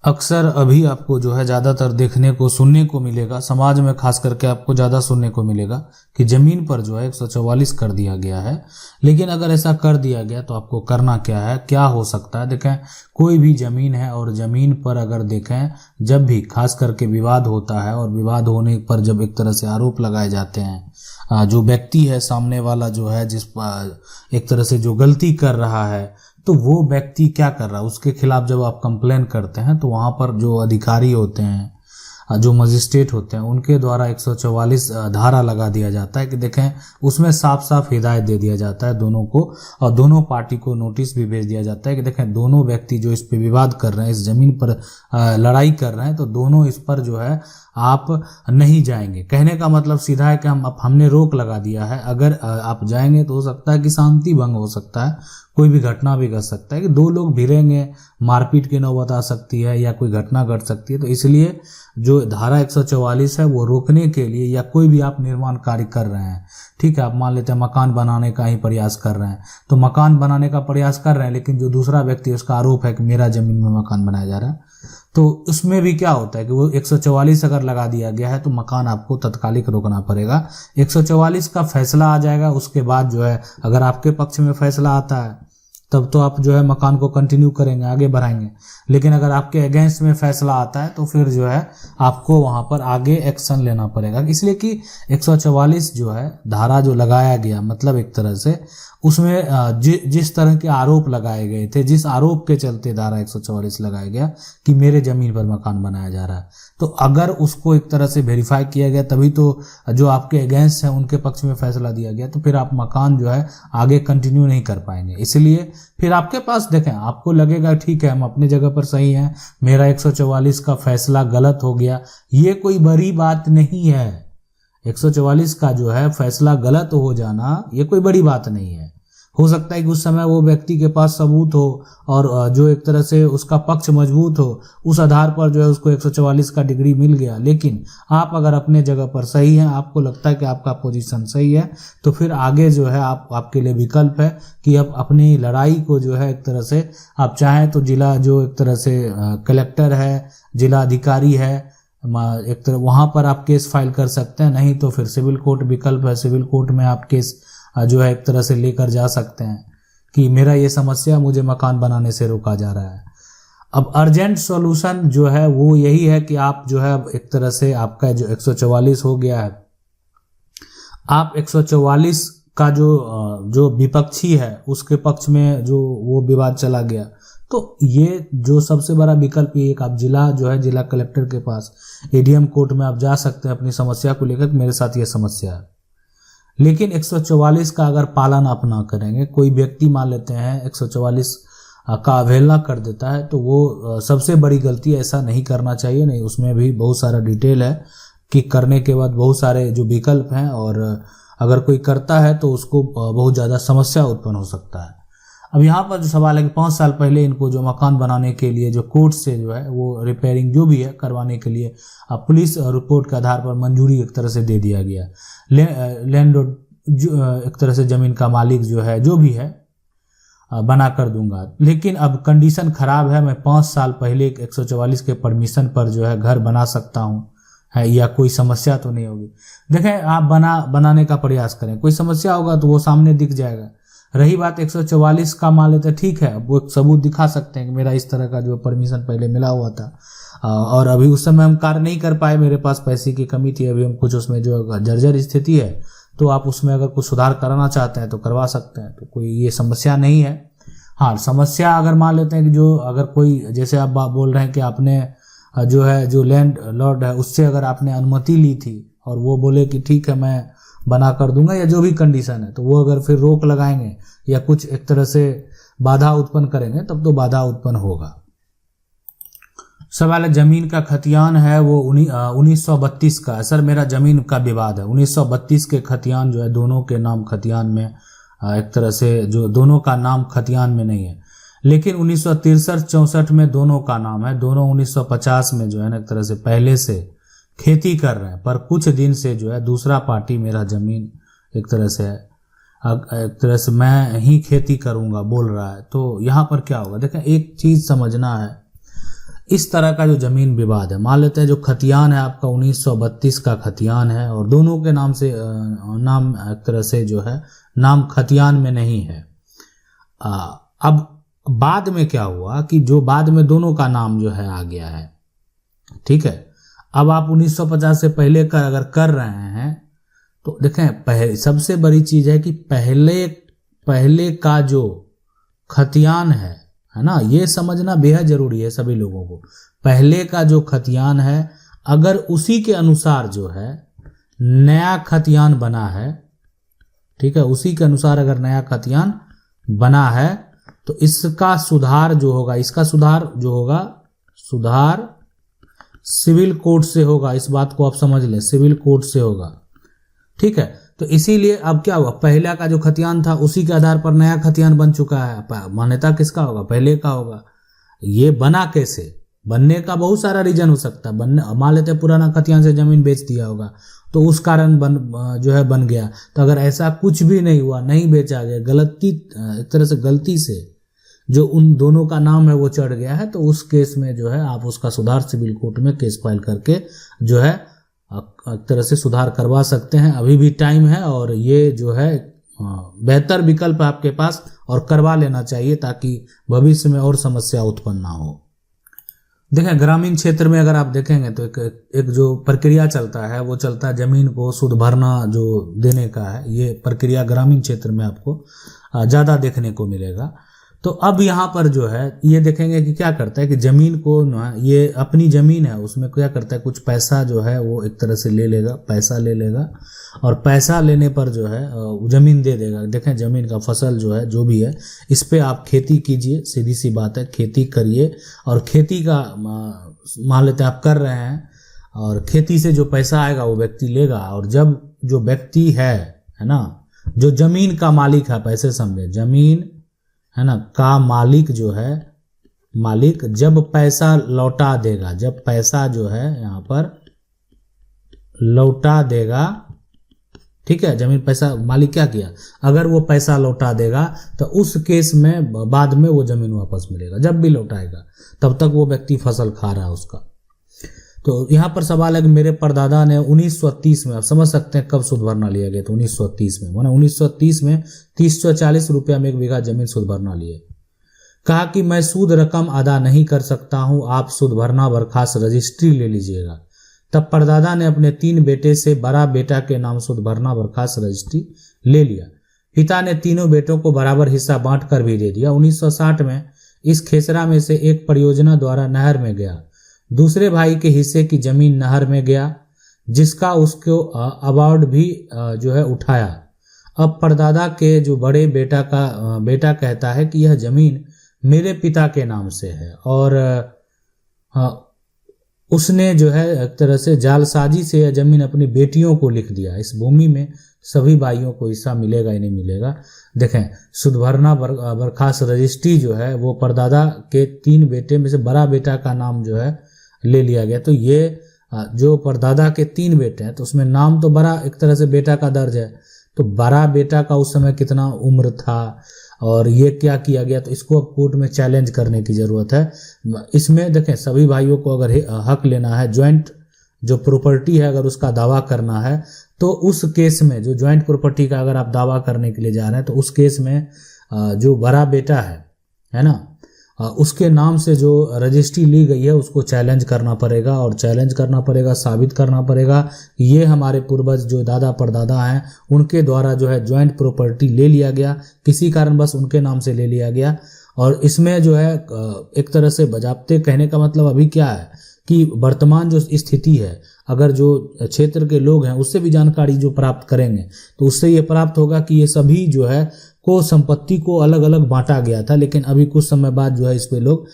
अक्सर अभी आपको जो है ज़्यादातर देखने को सुनने को मिलेगा, समाज में खास करके आपको ज़्यादा सुनने को मिलेगा कि ज़मीन पर जो है 144 कर दिया गया है। लेकिन अगर ऐसा कर दिया गया तो आपको करना क्या है, क्या हो सकता है। देखें, कोई भी ज़मीन है और ज़मीन पर अगर देखें, जब भी खास करके विवाद होता है और विवाद होने पर जब एक तरह से आरोप लगाए जाते हैं, जो व्यक्ति है सामने वाला जो है जिस एक तरह से जो गलती कर रहा है, तो वो व्यक्ति क्या कर रहा है उसके खिलाफ जब आप कंप्लेन करते हैं तो वहाँ पर जो अधिकारी होते हैं, जो मजिस्ट्रेट होते हैं, उनके द्वारा 144 धारा लगा दिया जाता है कि देखें, उसमें साफ साफ हिदायत दे दिया जाता है दोनों को, और दोनों पार्टी को नोटिस भी भेज दिया जाता है कि देखें, दोनों व्यक्ति जो इस पे विवाद कर रहे हैं, इस जमीन पर लड़ाई कर रहे हैं, तो दोनों इस पर जो है आप नहीं जाएंगे। कहने का मतलब सीधा है कि हमने रोक लगा दिया है, अगर आप जाएंगे तो हो सकता है कि शांति भंग हो सकता है, कोई भी घटना भी घट सकता है कि दो लोग भिड़ेंगे, मारपीट की नौबत आ सकती है या कोई घटना घट सकती है। तो इसलिए जो धारा 144 है वो रोकने के लिए, या कोई भी आप निर्माण कार्य कर रहे हैं, ठीक है, आप मान लेते हैं मकान बनाने का ही प्रयास कर रहे हैं, तो मकान बनाने का प्रयास कर रहे हैं, लेकिन जो दूसरा व्यक्ति उसका आरोप है कि मेरा जमीन में मकान बनाया जा रहा है, तो उसमें भी क्या होता है कि वो 144 अगर लगा दिया गया है तो मकान आपको तत्कालिक रोकना पड़ेगा। 144 का फैसला आ जाएगा, उसके बाद जो है अगर आपके पक्ष में फैसला आता है तब तो आप जो है मकान को कंटिन्यू करेंगे, आगे बढ़ाएंगे। लेकिन अगर आपके अगेंस्ट में फैसला आता है तो फिर जो है आपको वहां पर आगे एक्शन लेना पड़ेगा। इसलिए कि 144 जो है धारा जो लगाया गया, मतलब एक तरह से उसमें जिस तरह के आरोप लगाए गए थे, जिस आरोप के चलते धारा 144 लगाया गया कि मेरे जमीन पर मकान बनाया जा रहा है, तो अगर उसको एक तरह से वेरीफाई किया गया तभी तो जो आपके अगेंस्ट है उनके पक्ष में फैसला दिया गया, तो फिर आप मकान जो है आगे कंटिन्यू नहीं कर पाएंगे। इसलिए फिर आपके पास देखें, आपको लगेगा ठीक है हम अपने जगह पर सही हैं, मेरा 144 का फैसला गलत हो गया, ये कोई बड़ी बात नहीं है। 144 का जो है फैसला गलत हो जाना ये कोई बड़ी बात नहीं है। हो सकता है कि उस समय वो व्यक्ति के पास सबूत हो और जो एक तरह से उसका पक्ष मजबूत हो, उस आधार पर जो है उसको 144 का डिग्री मिल गया। लेकिन आप अगर अपने जगह पर सही हैं, आपको लगता है कि आपका पोजीशन सही है, तो फिर आगे जो है आपके लिए विकल्प है कि अब अपनी लड़ाई को जो है एक तरह से आप चाहें तो जिला जो एक तरह से कलेक्टर है, जिला अधिकारी है, एक तरह वहां पर आप केस फाइल कर सकते हैं, नहीं तो फिर सिविल कोर्ट विकल्प है, सिविल कोर्ट में आप केस जो है एक तरह से लेकर जा सकते हैं कि मेरा ये समस्या मुझे मकान बनाने से रोका जा रहा है। अब अर्जेंट सॉल्यूशन जो है वो यही है कि आप जो है एक तरह से आपका जो 144 हो गया है, आप 144 का जो विपक्षी है उसके पक्ष में जो वो विवाद चला गया, तो ये जो सबसे बड़ा विकल्प ये एक आप जिला जो है जिला कलेक्टर के पास एडीएम कोर्ट में आप जा सकते हैं अपनी समस्या को लेकर, मेरे साथ ये समस्या है। लेकिन 144 का अगर पालन आप ना करेंगे, कोई व्यक्ति मान लेते हैं 144 का अवहेलना कर देता है, तो वो सबसे बड़ी गलती, ऐसा नहीं करना चाहिए। नहीं, उसमें भी बहुत सारा डिटेल है कि करने के बाद बहुत सारे जो विकल्प हैं, और अगर कोई करता है तो उसको बहुत ज़्यादा समस्या उत्पन्न हो सकता है। अब यहाँ पर जो सवाल है कि 5 साल पहले इनको जो मकान बनाने के लिए जो कोर्ट से जो है वो रिपेयरिंग जो भी है करवाने के लिए पुलिस रिपोर्ट के आधार पर मंजूरी एक तरह से दे दिया गया। लैंड एक तरह से ज़मीन का मालिक जो है जो भी है बना कर दूंगा, लेकिन अब कंडीशन खराब है, मैं 5 साल पहले 144 के परमिशन पर जो है घर बना सकता हूँ है, या कोई समस्या तो नहीं होगी। देखें, आप बनाने का प्रयास करें, कोई समस्या होगा तो वो सामने दिख जाएगा। रही बात 144 का, मान लेते ठीक है, वो एक सबूत दिखा सकते हैं कि मेरा इस तरह का जो परमिशन पहले मिला हुआ था और अभी उस समय हम कार्य नहीं कर पाए, मेरे पास पैसे की कमी थी, अभी हम कुछ उसमें जो जर्जर स्थिति है, तो आप उसमें अगर कुछ सुधार कराना चाहते हैं तो करवा सकते हैं, तो कोई ये समस्या नहीं है। हाँ, समस्या अगर मान लेते हैं कि जो अगर कोई, जैसे आप बोल रहे हैं कि आपने जो है जो लैंड लॉर्ड है उससे अगर आपने अनुमति ली थी और वो बोले कि ठीक है मैं बना कर दूंगा, या जो भी कंडीशन है, तो वो अगर फिर रोक लगाएंगे या कुछ एक तरह से बाधा उत्पन्न करेंगे तब तो बाधा उत्पन्न होगा। सवाल है, जमीन का खतियान है वो 1932 का है। सर, मेरा जमीन का विवाद है 1932 के खतियान जो है दोनों के नाम खतियान में, एक तरह से जो दोनों का नाम खतियान में नहीं है, लेकिन 1963-64 में दोनों का नाम है। दोनों 1950 में जो है ना एक तरह से पहले से खेती कर रहे हैं, पर कुछ दिन से जो है दूसरा पार्टी मेरा जमीन एक तरह से मैं ही खेती करूंगा बोल रहा है। तो यहाँ पर क्या होगा, देखें, एक चीज समझना है, इस तरह का जो जमीन विवाद है, मान लेते हैं जो खतियान है आपका 1932 का खतियान है और दोनों के नाम से नाम एक तरह से जो है नाम खतियान में नहीं है। अब बाद में क्या हुआ कि जो बाद में दोनों का नाम जो है आ गया है, ठीक है। अब आप 1950 से पहले का अगर कर रहे हैं तो देखें, सबसे बड़ी चीज है कि पहले का जो खतियान है ना, ये समझना बेहद जरूरी है सभी लोगों को। पहले का जो खतियान है अगर उसी के अनुसार जो है नया खतियान बना है, ठीक है, उसी के अनुसार अगर नया खतियान बना है तो इसका सुधार जो होगा, इसका सुधार जो होगा, सुधार सिविल कोड से होगा। इस बात को आप समझ लें, सिविल कोड से होगा, ठीक है। तो इसीलिए अब क्या हुआ, पहला का जो खतियान था उसी के आधार पर नया खतियान बन चुका है। मान्यता किसका होगा, पहले का होगा। ये बना कैसे, बनने का बहुत सारा रीजन हो सकता है। मान लेते पुराना खतियान से जमीन बेच दिया होगा तो उस कारण जो है बन गया। तो अगर ऐसा कुछ भी नहीं हुआ, नहीं बेचा गया, गलती एक तरह से गलती से जो उन दोनों का नाम है वो चढ़ गया है, तो उस केस में जो है आप उसका सुधार सिविल कोर्ट में केस फाइल करके जो है एक तरह से सुधार करवा सकते हैं। अभी भी टाइम है और ये जो है बेहतर विकल्प है आपके पास और करवा लेना चाहिए ताकि भविष्य में और समस्या उत्पन्न ना हो। देखें, ग्रामीण क्षेत्र में अगर आप देखेंगे तो एक जो प्रक्रिया चलता है वो चलता है जमीन को शुद्ध भरना जो देने का है। ये प्रक्रिया ग्रामीण क्षेत्र में आपको ज़्यादा देखने को मिलेगा। तो अब यहाँ पर जो है ये देखेंगे कि क्या करता है कि जमीन को ना, ये अपनी जमीन है उसमें क्या करता है, कुछ पैसा जो है वो एक तरह से ले लेगा, पैसा ले लेगा और पैसा लेने पर जो है जमीन दे देगा। देखें, जमीन का फसल जो है जो भी है इस पे आप खेती कीजिए, सीधी सी बात है, खेती करिए। और खेती का मान लेते हैं आप कर रहे हैं और खेती से जो पैसा आएगा वो व्यक्ति लेगा। और जब जो व्यक्ति है ना, जो जमीन का मालिक है, पैसे समझे, जमीन है ना का मालिक जो है, मालिक जब पैसा लौटा देगा, जब पैसा जो है यहाँ पर लौटा देगा, ठीक है, जमीन पैसा मालिक क्या किया, अगर वो पैसा लौटा देगा तो उस केस में बाद में वो जमीन वापस मिलेगा। जब भी लौटाएगा तब तक वो व्यक्ति फसल खा रहा है उसका। तो यहाँ पर सवाल है कि मेरे परदादा ने 1930 में, आप समझ सकते हैं कब शुद्ध भरना लिया गया, तो 1930 में, माना 1930 में 340 रुपया में 1 बीघा जमीन शुद्ध भरना लिए। कहा कि मैं सूद रकम अदा नहीं कर सकता हूं, आप शुद्ध भरना बर्खास्त रजिस्ट्री ले लीजिएगा। तब परदादा ने अपने 3 बेटे से बड़ा बेटा के नाम शुद्ध भरना बर्खास्त रजिस्ट्री ले लिया। पिता ने तीनों बेटों को बराबर हिस्सा बांट कर भी दे दिया। 1960 में इस खेसरा में से एक परियोजना द्वारा नहर में गया, दूसरे भाई के हिस्से की जमीन नहर में गया, जिसका उसको अवार्ड भी जो है उठाया। अब परदादा के जो बड़े बेटा कहता है कि यह जमीन मेरे पिता के नाम से है और उसने जो है एक तरह से जालसाजी से यह जमीन अपनी बेटियों को लिख दिया। इस भूमि में सभी भाइयों को हिस्सा मिलेगा ही नहीं मिलेगा। देखें, शुद्ध भरना बर्खास्त रजिस्ट्री जो है वो परदादा के 3 बेटे में से बड़ा बेटा का नाम जो है ले लिया गया। तो ये जो परदादा के 3 बेटे हैं तो उसमें नाम तो बड़ा एक तरह से बेटा का दर्ज है, तो बड़ा बेटा का उस समय कितना उम्र था और ये क्या किया गया, तो इसको अब कोर्ट में चैलेंज करने की जरूरत है। इसमें देखें, सभी भाइयों को अगर हक लेना है, ज्वाइंट जो प्रॉपर्टी है अगर उसका दावा करना है, तो उस केस में जो ज्वाइंट प्रॉपर्टी का अगर आप दावा करने के लिए जा रहे हैं तो उस केस में जो बड़ा बेटा है ना, उसके नाम से जो रजिस्ट्री ली गई है उसको चैलेंज करना पड़ेगा। और चैलेंज करना पड़ेगा, साबित करना पड़ेगा कि ये हमारे पूर्वज जो दादा परदादा हैं उनके द्वारा जो है ज्वाइंट प्रॉपर्टी ले लिया गया, किसी कारण बस उनके नाम से ले लिया गया। और इसमें जो है एक तरह से बजाबते कहने का मतलब अभी क्या है कि वर्तमान जो स्थिति है, अगर जो क्षेत्र के लोग हैं उससे भी जानकारी जो प्राप्त करेंगे तो उससे ये प्राप्त होगा कि ये सभी जो है को संपत्ति को अलग अलग बांटा गया था, लेकिन अभी कुछ समय बाद जो है इस पे लोग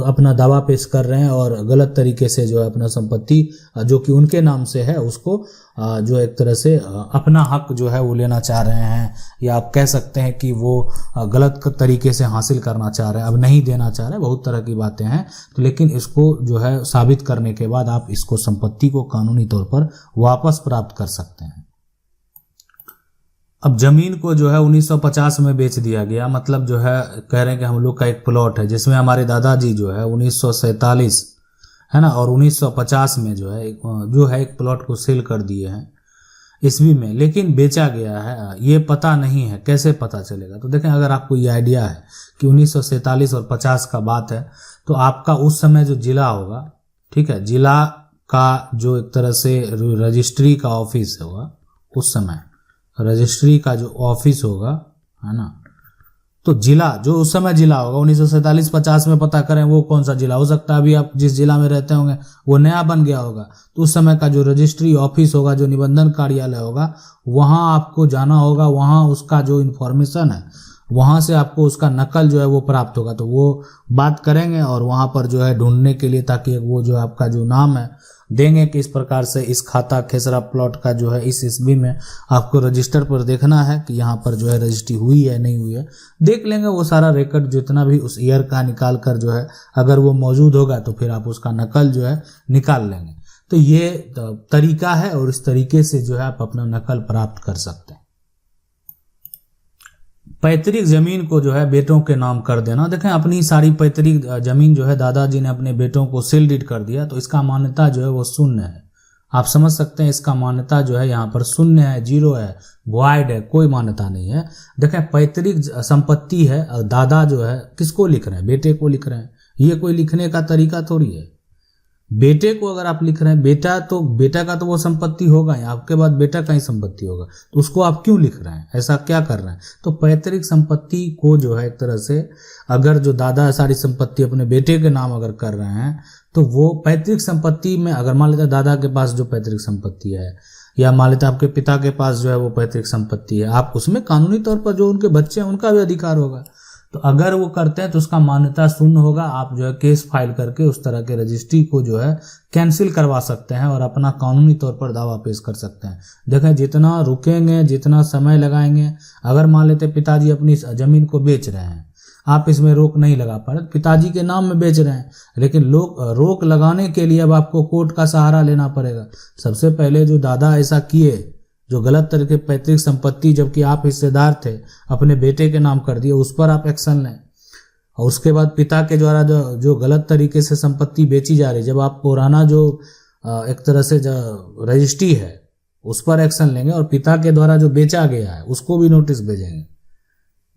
अपना दावा पेश कर रहे हैं और गलत तरीके से जो है अपना संपत्ति जो कि उनके नाम से है उसको जो एक तरह से अपना हक जो है वो लेना चाह रहे हैं, या आप कह सकते हैं कि वो गलत तरीके से हासिल करना चाह रहे हैं, अब नहीं देना चाह रहे, बहुत तरह की बातें हैं। तो लेकिन इसको जो है साबित करने के बाद आप इसको संपत्ति को कानूनी तौर पर वापस प्राप्त कर सकते हैं। अब जमीन को जो है 1950 में बेच दिया गया, मतलब जो है कह रहे हैं कि हम लोग का एक प्लॉट है जिसमें हमारे दादाजी जो है 1947 है ना और 1950 में जो है एक प्लॉट को सेल कर दिए हैं ईस्वी में, लेकिन बेचा गया है ये पता नहीं है, कैसे पता चलेगा। तो देखें, अगर आपको ये आइडिया है कि 1947 और 50 का बात है तो आपका उस समय जो जिला होगा, ठीक है, जिला का जो एक तरह से रजिस्ट्री का ऑफिस होगा, उस समय रजिस्ट्री का जो ऑफिस होगा, है ना, तो जिला जो उस समय जिला होगा 1947-50 में पता करें वो कौन सा जिला हो सकता है। अभी आप जिस जिला में रहते होंगे वो नया बन गया होगा, तो उस समय का जो रजिस्ट्री ऑफिस होगा, जो निबंधन कार्यालय होगा, वहां आपको जाना होगा, वहां उसका जो इन्फॉर्मेशन है वहां से आपको उसका नकल जो है वो प्राप्त होगा। तो वो बात करेंगे और वहां पर जो है ढूंढने के लिए, ताकि वो जो आपका जो नाम है देंगे कि इस प्रकार से इस खाता खेसरा प्लॉट का जो है इस ईस्वी में आपको रजिस्टर पर देखना है कि यहाँ पर जो है रजिस्ट्री हुई है नहीं हुई है, देख लेंगे वो सारा रिकॉर्ड जितना भी उस ईयर का निकाल कर जो है अगर वो मौजूद होगा तो फिर आप उसका नकल जो है निकाल लेंगे। तो ये तरीका है और इस तरीके से जो है आप अपना नकल प्राप्त कर सकते हैं। पैतृक जमीन को जो है बेटों के नाम कर देना। देखें, अपनी सारी पैतृक जमीन जो है दादाजी ने अपने बेटों को सेल डीड कर दिया, तो इसका मान्यता जो है वो शून्य है। आप समझ सकते हैं इसका मान्यता जो है यहाँ पर शून्य है, जीरो है, वॉइड है, कोई मान्यता नहीं है। देखें, पैतृक संपत्ति है और दादा जो है किसको लिख रहे हैं, बेटे को लिख रहे हैं। ये कोई लिखने का तरीका थोड़ी है। बेटे को अगर आप लिख रहे हैं बेटा, तो बेटा का तो वो संपत्ति होगा ही, आपके बाद बेटा का ही संपत्ति होगा, तो उसको आप क्यों लिख रहे हैं, ऐसा क्या कर रहे हैं। तो पैतृक संपत्ति को जो है एक तरह से अगर जो दादा सारी संपत्ति अपने बेटे के नाम अगर कर रहे हैं तो वो पैतृक संपत्ति में, अगर मान लेते दादा के पास जो पैतृक संपत्ति है या मान लेते आपके पिता के पास जो है वो पैतृक संपत्ति है, आप उसमें कानूनी तौर पर जो उनके बच्चे हैं उनका भी अधिकार होगा। तो अगर वो करते हैं तो उसका मान्यता शून्य होगा। आप जो है केस फाइल करके उस तरह के रजिस्ट्री को जो है कैंसिल करवा सकते हैं और अपना कानूनी तौर पर दावा पेश कर सकते हैं। देखें, जितना रुकेंगे, जितना समय लगाएंगे, अगर मान लेते पिताजी अपनी जमीन को बेच रहे हैं, आप इसमें रोक नहीं लगा पा रहे, पिताजी के नाम में बेच रहे हैं, लेकिन लोग रोक लगाने के लिए अब आपको कोर्ट का सहारा लेना पड़ेगा। सबसे पहले जो दादा ऐसा किए, जो गलत तरह के पैतृक संपत्ति जबकि आप हिस्सेदार थे अपने बेटे के नाम कर दिए, उस पर आप एक्शन लें। और उसके बाद पिता के द्वारा जो गलत तरीके से संपत्ति बेची जा रही, जब आप पुराना जो एक तरह से जो रजिस्ट्री है उस पर एक्शन लेंगे और पिता के द्वारा जो बेचा गया है उसको भी नोटिस भेजेंगे।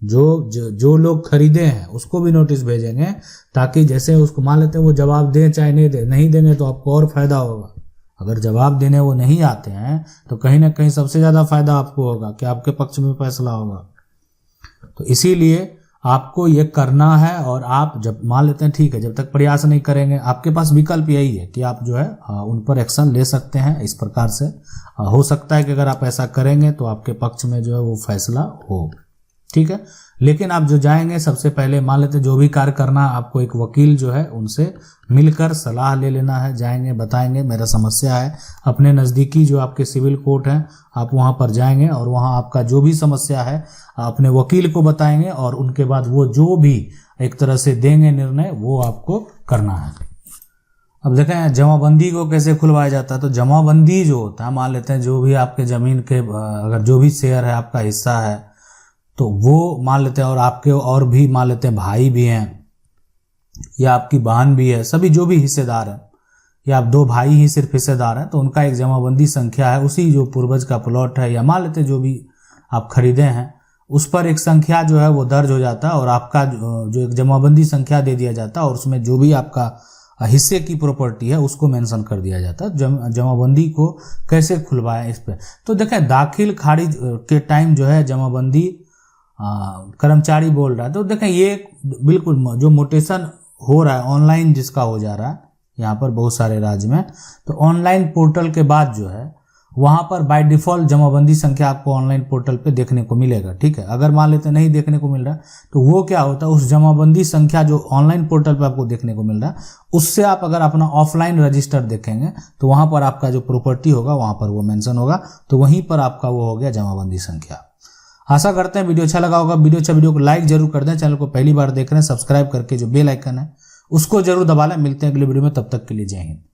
जो लोग खरीदे हैं उसको भी नोटिस भेजेंगे, ताकि जैसे उसको मान लेते हैं वो जवाब दें चाहे नहीं देंगे तो आपको और फायदा होगा। अगर जवाब देने वो नहीं आते हैं तो कहीं ना कहीं सबसे ज़्यादा फायदा आपको होगा कि आपके पक्ष में फैसला होगा। तो इसीलिए आपको ये करना है। और आप जब मान लेते हैं ठीक है, जब तक प्रयास नहीं करेंगे, आपके पास विकल्प यही है कि आप जो है उन पर एक्शन ले सकते हैं। इस प्रकार से हो सकता है कि अगर आप ऐसा करेंगे तो आपके पक्ष में जो है वो फैसला हो, ठीक है। लेकिन आप जो जाएंगे, सबसे पहले मान लेते जो भी कार्य करना, आपको एक वकील जो है उनसे मिलकर सलाह ले लेना है। जाएंगे, बताएंगे मेरा समस्या है, अपने नज़दीकी जो आपके सिविल कोर्ट हैं आप वहां पर जाएंगे और वहां आपका जो भी समस्या है अपने वकील को बताएंगे और उनके बाद वो जो भी एक तरह से देंगे निर्णय वो आपको करना है। अब देखें जमाबंदी को कैसे खुलवाया जाता है। तो जमाबंदी जो होता है, मान लेते हैं जो भी आपके ज़मीन के अगर जो भी शेयर है, आपका हिस्सा है, तो वो मान लेते हैं और आपके और भी मान लेते हैं भाई भी हैं या आपकी बहन भी है, सभी जो भी हिस्सेदार हैं, या आप दो भाई ही सिर्फ हिस्सेदार हैं, तो उनका एक जमाबंदी संख्या है। उसी जो पूर्वज का प्लॉट है या मान लेते जो भी आप खरीदे हैं उस पर एक संख्या जो है वो दर्ज हो जाता है और आपका जो एक जमाबंदी संख्या दे दिया जाता है और उसमें जो भी आपका हिस्से की प्रॉपर्टी है उसको मेंशन कर दिया जाता है। जमाबंदी को कैसे खुलवाएं इस पर, तो देखें दाखिल खारिज के टाइम जो है जमाबंदी कर्मचारी बोल रहा है, तो देखें ये बिल्कुल जो मोटेशन हो रहा है ऑनलाइन जिसका हो जा रहा है यहाँ पर बहुत सारे राज्य में, तो ऑनलाइन पोर्टल के बाद जो है वहाँ पर बाय डिफ़ॉल्ट जमाबंदी संख्या आपको ऑनलाइन पोर्टल पे देखने को मिलेगा, ठीक है। अगर मान लेते नहीं देखने को मिल रहा तो वो क्या होता है, उस जमाबंदी संख्या जो ऑनलाइन पोर्टल पे आपको देखने को मिल रहा है उससे आप अगर अपना ऑफलाइन रजिस्टर देखेंगे तो वहाँ पर आपका जो प्रॉपर्टी होगा वहाँ पर वो मेंशन होगा, तो वहीं पर आपका वो हो गया जमाबंदी संख्या। आशा करते हैं वीडियो अच्छा लगा होगा। वीडियो को लाइक जरूर कर दें। चैनल को पहली बार देख रहे हैं सब्सक्राइब करके जो बेल आइकन है उसको जरूर दबा लें। मिलते हैं अगले वीडियो में, तब तक के लिए जय हिंद।